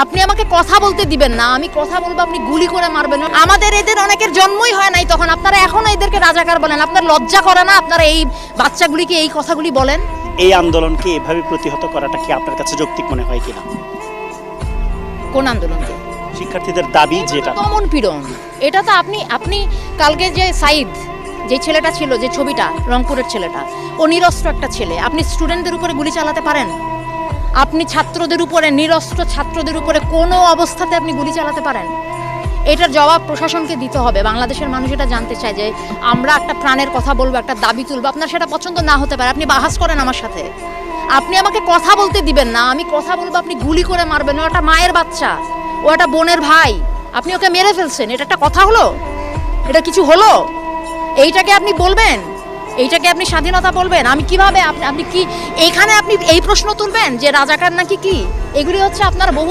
আপনি আমাকে কথা বলতে দিবেন না, আমি কথা বলবো, আপনি গুলি করে মারবেন। আমাদের এদের অনেকের জন্মই হয় নাই তখন, আপনারা এখনো এদেরকে রাজাকার বলেন। আপনার লজ্জা করে না আপনারা এই বাচ্চাগুলিকে এই কথাগুলি বলেন? এই আন্দোলনকে এভাবে প্রতিহত করাটা কি আপনার কাছে যৌক্তিক মনে হয় কিনা? কোন আন্দোলনকে? শিক্ষার্থীদের দাবি যেটা দমন পীড়ন, এটা তো আপনি কালকে যে সাইদ যে ছেলেটা ছিল, যে ছবিটা, রংপুরের ছেলেটা, ও নিরস্ত্র একটা ছেলে। আপনি স্টুডেন্টদের উপরে গুলি চালাতে পারেন? আপনি ছাত্রদের উপরে, নিরস্ত্র ছাত্রদের উপরে কোনো অবস্থাতে আপনি গুলি চালাতে পারেন? এটার জবাব প্রশাসনকে দিতে হবে। বাংলাদেশের মানুষ এটা জানতে চায় যে আমরা একটা প্রাণের কথা বলবো, একটা দাবি তুলবো, আপনার সেটা পছন্দ না হতে পারে, আপনি বাহাস করেন আমার সাথে। আপনি আমাকে কথা বলতে দিবেন না, আমি কথা বলবো, আপনি গুলি করে মারবেন। ও একটা মায়ের বাচ্চা, ও একটা বোনের ভাই, আপনি ওকে মেরে ফেলছেন। এটা একটা কথা হলো? এটা কিছু হলো? এইটাকে আপনি বলবেন? এইটাকে আপনি স্বাধীনতা বলবেন? আমি কিভাবে আপনি কি এইখানে আপনি এই প্রশ্ন তুলবেন যে রাজাকার নাকি কি? এগুলি হচ্ছে আপনার বহু